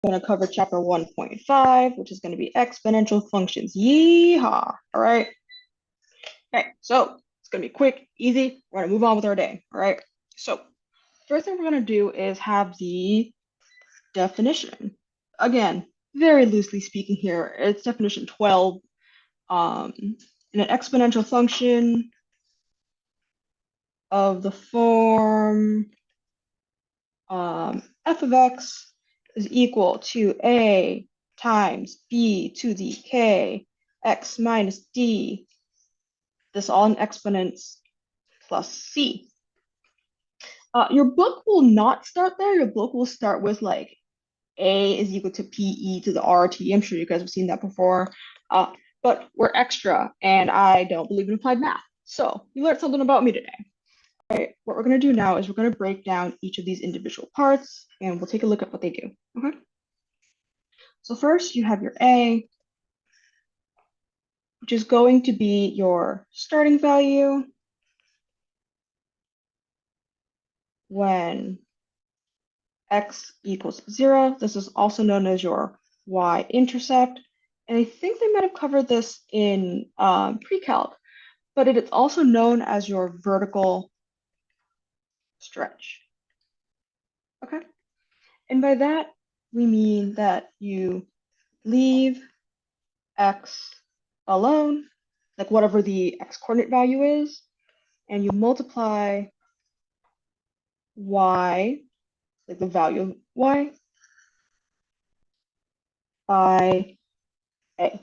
going to cover chapter 1.5, which is going to be exponential functions. Yeehaw! All right. Okay, so it's going to be quick, easy. We're going to move on with our day. All right. So first thing we're going to do is have the definition. Again, very loosely speaking here, it's definition 12. In an exponential function of the form f of x is equal to a times b to the k x minus d, this all in exponents plus c. Your book will not start there. Your book will start with like a is equal to pe to the rt. I'm sure you guys have seen that before. But we're extra, and I don't believe in applied math. So you learned something about me today. All right, what we're going to do now is we're going to break down each of these individual parts, and we'll take a look at what they do. Okay. So first, you have your A, which is going to be your starting value when x equals 0. This is also known as your y-intercept. And I think they might have covered this in pre-calc, but it is also known as your vertical stretch. Okay. And by that, we mean that you leave x alone, like whatever the x coordinate value is, and you multiply y, like the value of y, by a.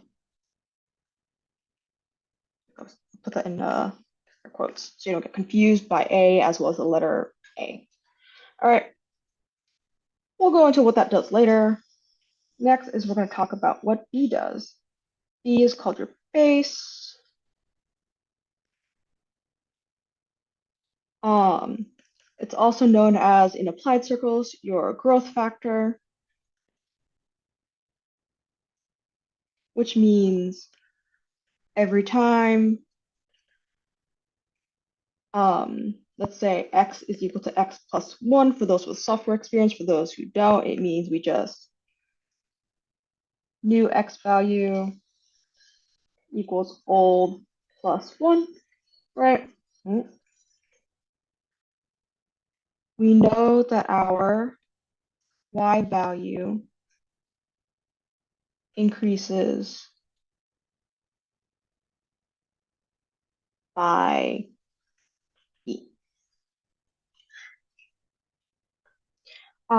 I'll put that in quotes so you don't get confused by a as well as the letter a. All right, we'll go into what that does later. Next is we're going to talk about what b does. B is called your base. It's also known as, in applied circles, your growth factor, which means every time, let's say x is equal to x plus 1 for those with software experience. For those who don't, it means we just new x value equals old plus 1, right? We know that our y value increases by e.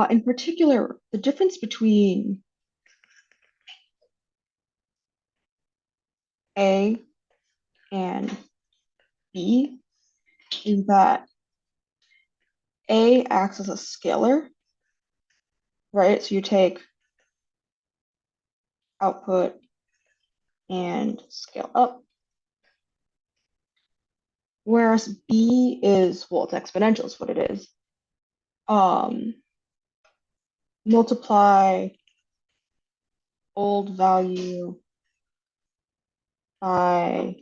In particular, the difference between A and B is that A acts as a scalar, right? So you take output and scale up. Whereas B is, well, it's exponential is what it is. Multiply old value by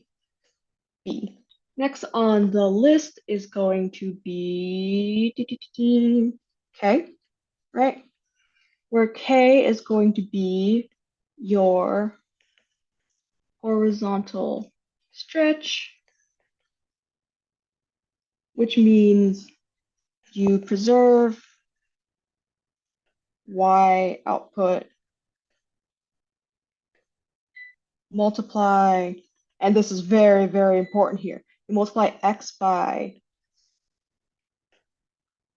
B. Next on the list is going to be K, right? Where K is going to be your horizontal stretch, which means you preserve Y output, multiply, and this is very, very important here. You multiply X by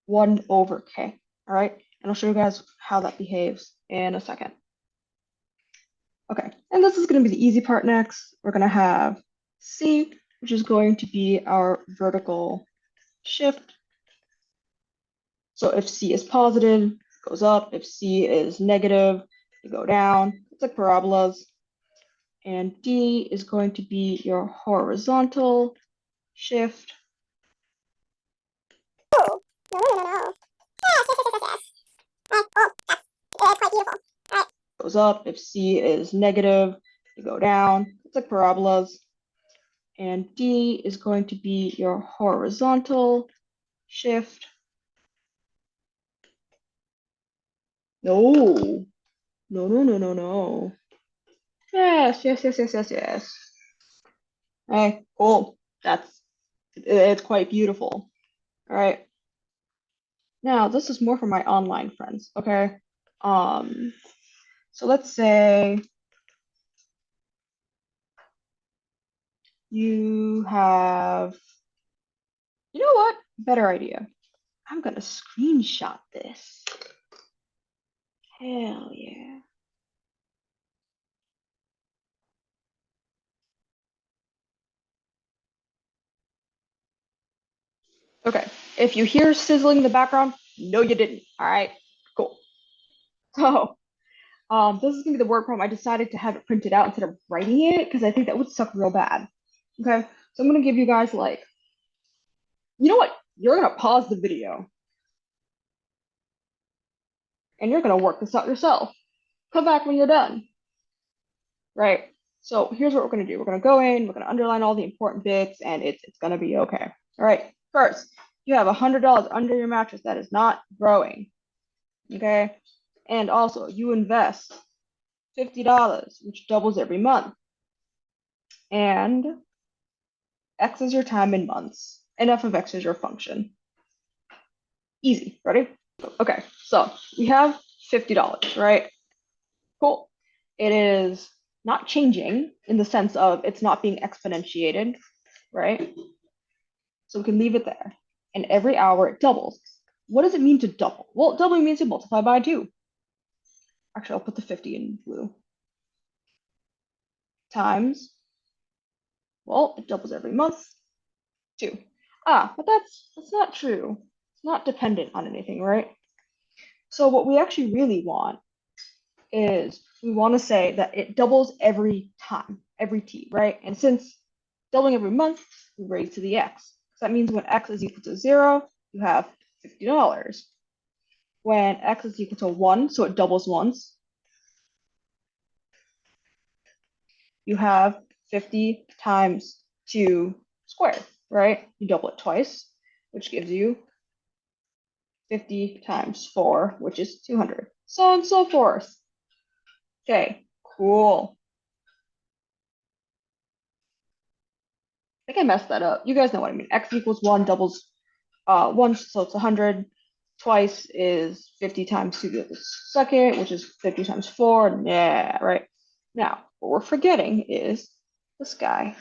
1 over K, all right? And I'll show you guys how that behaves in a second. Okay, and this is going to be the easy part next. We're going to have C, which is going to be our vertical shift. So if C is positive, it goes up. If C is negative, you go down. It's like parabolas. And D is going to be your horizontal shift. Oh, no. Oh, that's quite beautiful. Right. Goes up. If C is negative, you go down. It's like parabolas. And D is going to be your horizontal shift. No. No, no, no, no, no. Yes, yes, yes, yes, yes, yes. Hey, cool. It's quite beautiful. All right. Now, this is more for my online friends, okay? Um, so let's say you have, you know what? Better idea. I'm gonna screenshot this. Hell yeah. Okay. If you hear sizzling in the background, no, you didn't. All right. Cool. So, this is gonna be the word problem. I decided to have it printed out instead of writing it because I think that would suck real bad. Okay. So I'm gonna give you guys like, you know what? You're gonna pause the video and you're gonna work this out yourself. Come back when you're done. Right. So here's what we're gonna do. We're gonna go in, we're gonna underline all the important bits, and it's gonna be okay. All right. First, you have $100 under your mattress that is not growing. Okay. And also, you invest $50, which doubles every month. And X is your time in months, and f of X is your function. Easy. Ready? Okay. So we have $50, right? Cool. It is not changing in the sense of it's not being exponentiated, right? So we can leave it there. And every hour it doubles. What does it mean to double? Well, doubling means you multiply by 2. Actually, I'll put the 50 in blue. Times, well, it doubles every month, 2. But that's not true. It's not dependent on anything, right? So what we actually really want is we want to say that it doubles every time, every t, right? And since doubling every month, we raise to the x. So that means when x is equal to 0, you have $50. When x is equal to 1, so it doubles once, you have 50 times 2 squared, right? You double it twice, which gives you 50 times 4, which is 200. So on and so forth. Okay, cool. I think I messed that up. You guys know what I mean. X equals 1 doubles once, so it's 100. Twice is 50 times 2 to the second, which is 50 times 4. Yeah, right. Now, what we're forgetting is this guy.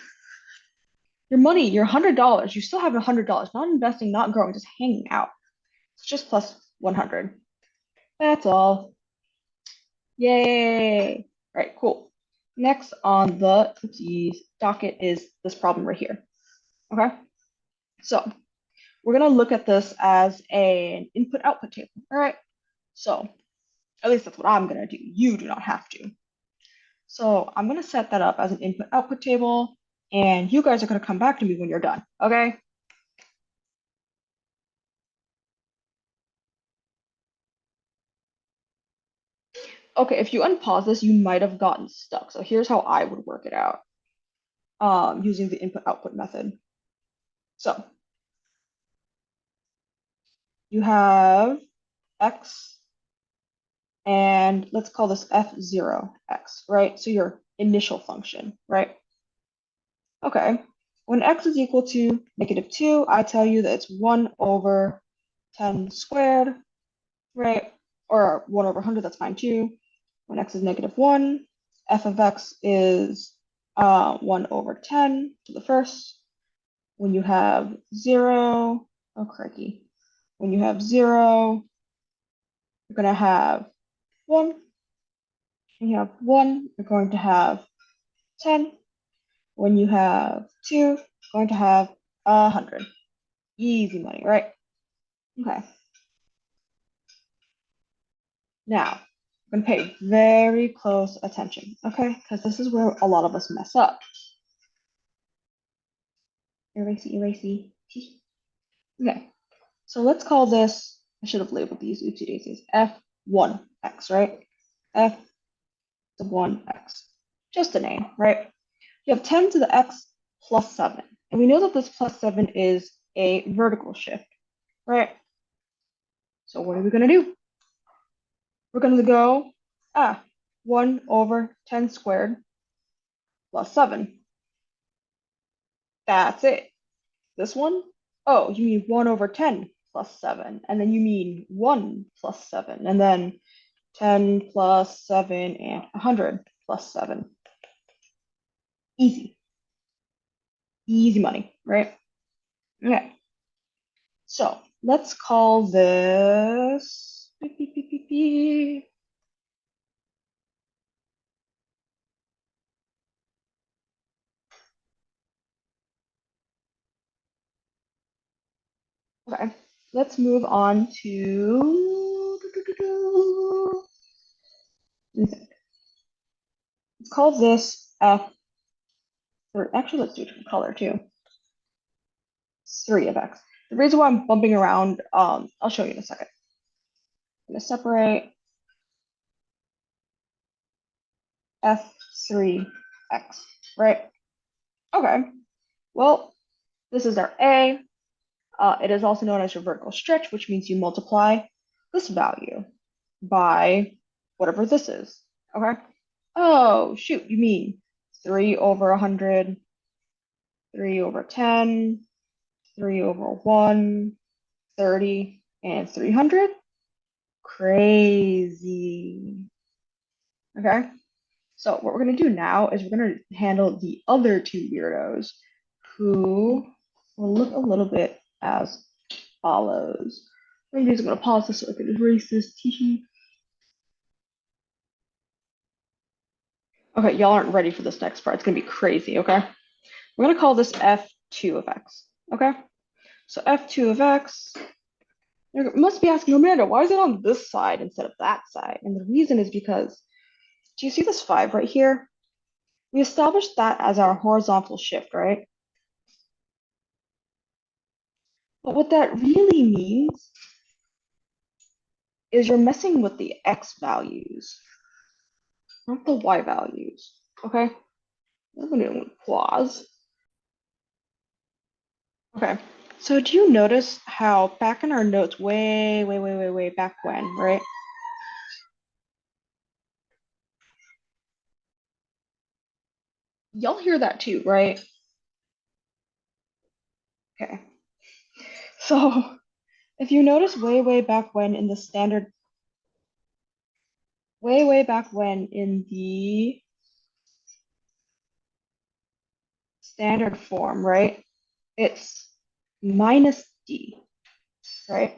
Your money, your $100, you still have $100, not investing, not growing, just hanging out. It's just plus 100. That's all. Yay. All right, cool. Next on the docket is this problem right here. Okay, so we're going to look at this as an input-output table. All right, so at least that's what I'm going to do. You do not have to. So I'm going to set that up as an input-output table, and you guys are going to come back to me when you're done. Okay? Okay, if you unpause this, you might have gotten stuck. So here's how I would work it out using the input-output method. So you have x, and let's call this f0x, right? So your initial function, right? Okay, when x is equal to -2, I tell you that it's 1 over 10 squared, right? Or 1 over 100, that's fine too. When x is -1, f of x is 1 over 10 to the first. When you have 0, oh crikey. When you have 0, you're going to have 1. When you have 1, you're going to have 10. When you have 2, you're going to have 100. Easy money, right? Okay. Now, I'm going to pay very close attention, okay? Because this is where a lot of us mess up. Erasey, erasey. Okay, so let's call this, I should have labeled these oopsie daisies, f1x, right? F the 1x. Just a name, right? You have 10 to the x plus 7. And we know that this plus 7 is a vertical shift, right? So what are we going to do? We're going to go, 1 over 10 squared plus 7. That's it. This one? Oh, you mean 1 over 10 plus 7. And then you mean 1 plus 7. And then 10 plus 7 and 100 plus 7. Easy. Easy money, right? Okay. So let's call this. Okay, let's move on to. Let's call this F. Or actually, let's do it from color too. 3 of X. The reason why I'm bumping around, I'll show you in a second. I'm going to separate F3X, right? Okay, well, this is our A. It is also known as your vertical stretch, which means you multiply this value by whatever this is, okay? Oh, shoot, you mean 3 over 100, 3 over 10, 3 over 1, 30, and 300? Crazy. Okay, so what we're going to do now is we're going to handle the other two weirdos who will look a little bit as follows. I'm just going to pause this so I can erase this tee. Okay, y'all aren't ready for this next part. It's going to be crazy, okay? We're going to call this F2 of X, okay? So F2 of X, you must be asking, Amanda, why is it on this side instead of that side? And the reason is because, do you see this 5 right here? We established that as our horizontal shift, right? But what that really means is you're messing with the X values, not the Y values, okay? I'm going to pause. Okay, so do you notice how back in our notes, way back when, right? Y'all hear that too, right? Okay, so if you notice way back when in the standard, way back when in the standard form, right? It's minus D, right?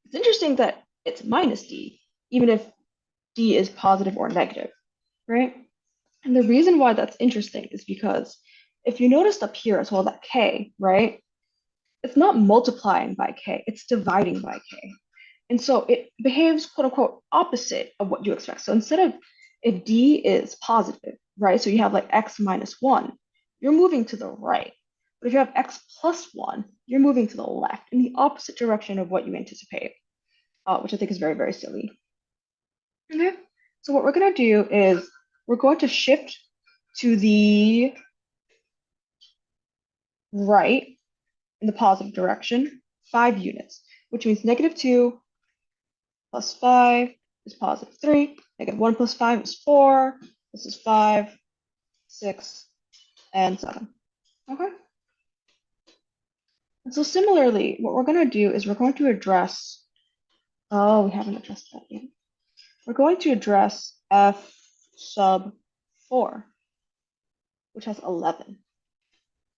It's interesting that it's minus D, even if D is positive or negative, right? And the reason why that's interesting is because if you noticed up here as well that K, right? It's not multiplying by K, it's dividing by K. And so it behaves quote unquote opposite of what you expect. So instead of if D is positive, right? So you have like X minus 1, you're moving to the right. But if you have X plus 1, you're moving to the left in the opposite direction of what you anticipate, which I think is very silly. Okay. So what we're going to do is we're going to shift to the right in the positive direction, 5 units, which means negative 2 plus 5 is positive 3. Negative 1 plus 5 is 4. This is 5, 6, and 7. Okay. And so similarly, what we're going to do is we're going to address, oh, we haven't addressed that yet. We're going to address F sub 4, which has 11.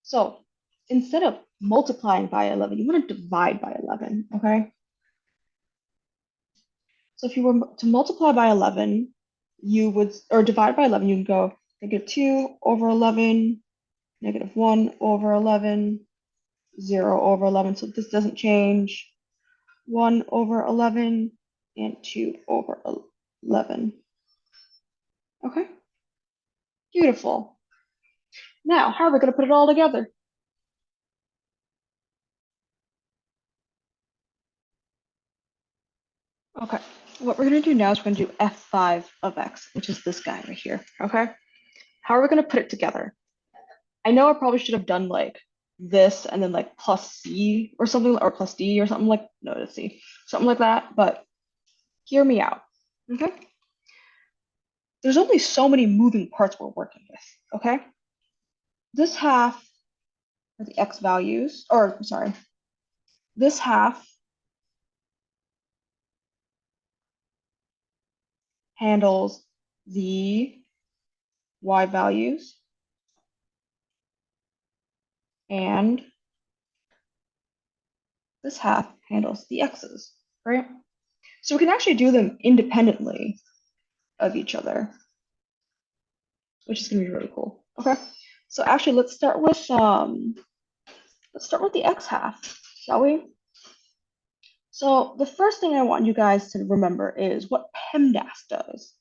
So instead of multiplying by 11, you want to divide by 11, okay? So if you were to multiply by 11, you would, or divide by 11, you would go negative 2 over 11, negative 1 over 11, 0 over 11. So this doesn't change. 1 over 11 and 2 over 11. Okay, beautiful. Now, how are we going to put it all together? Okay, what we're going to do now is we're going to do f5 of x, which is this guy right here. Okay, how are we going to put it together? I know I probably should have done like this and then like plus c or something, or plus d or something like, no, let's see, something like that, but hear me out. Okay, there's only so many moving parts we're working with, okay? This half are the x values, or sorry, this half handles the y values, and this half handles the x's, right? So we can actually do them independently of each other, which is going to be really cool. Okay, so actually let's start with the x half, shall we? So the first thing I want you guys to remember is what PEMDAS does,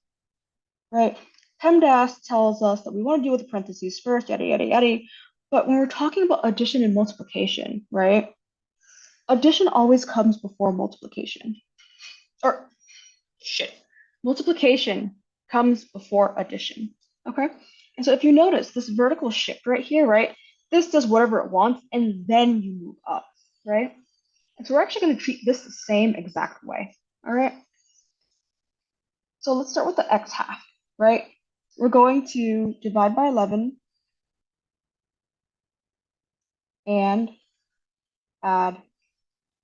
right? PEMDAS tells us that we want to deal with the parentheses first, yada, yada, yada. But when we're talking about addition and multiplication, right? Addition always comes before multiplication. Or, shit. Multiplication comes before addition, okay? And so if you notice this vertical shift right here, right? This does whatever it wants, and then you move up, right? And so we're actually going to treat this the same exact way, all right? So let's start with the x half, right? We're going to divide by 11 and add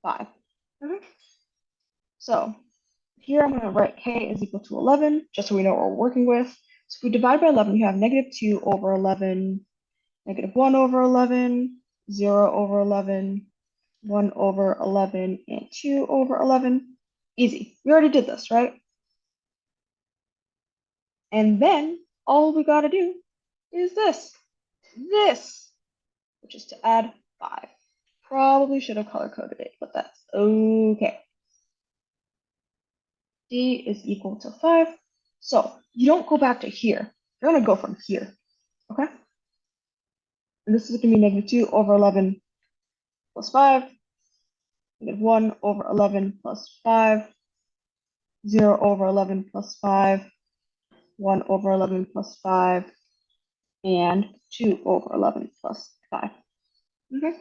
5. Okay. So here I'm going to write k is equal to 11, just so we know what we're working with. So if we divide by 11, we have negative 2 over 11, negative 1 over 11, 0 over 11, 1 over 11, and 2 over 11. Easy. We already did this, right? And then all we got to do is this, which is to add 5. Probably should have color coded it, but that's okay. D is equal to 5. So you don't go back to here. You're going to go from here, okay? And this is going to be negative 2 over 11 plus 5, negative 1 over 11 plus 5, 0 over 11 plus 5, 1 over 11 plus 5, and 2 over 11 plus 5. Okay.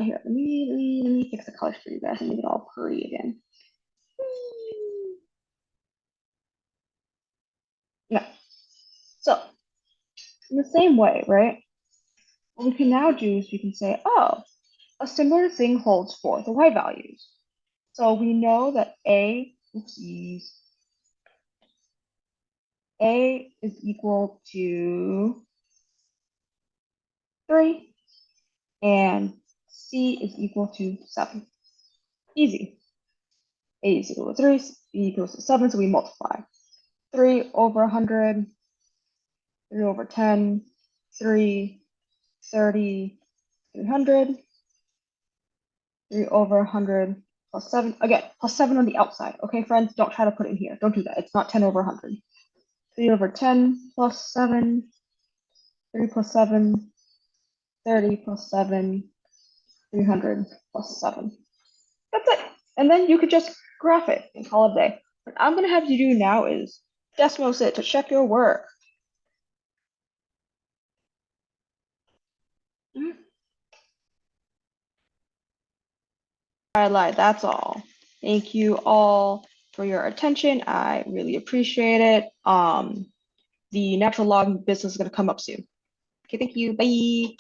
Here, let me fix the colors for you guys and make it all pretty again. Yeah. So, in the same way, right? What we can now do is we can say, oh, a similar thing holds for the y values. So we know that A is equal to 3 and C is equal to 7. Easy. A is equal to 3, B equals to 7, so we multiply. 3 over 100, 3 over 10, 3, 30, 300, 3 over 100 plus 7. Again, plus 7 on the outside. Okay, friends, don't try to put it in here. Don't do that. It's not 10 over 100. 3 over 10 plus 7, 3 plus 7, 30 plus 7, 300 plus 7. That's it. And then you could just graph it and call it a day. What I'm going to have you do now is Desmos it to check your work. I lied, that's all. Thank you all for your attention. I really appreciate it. The natural log business is going to come up soon. Okay, thank you. Bye.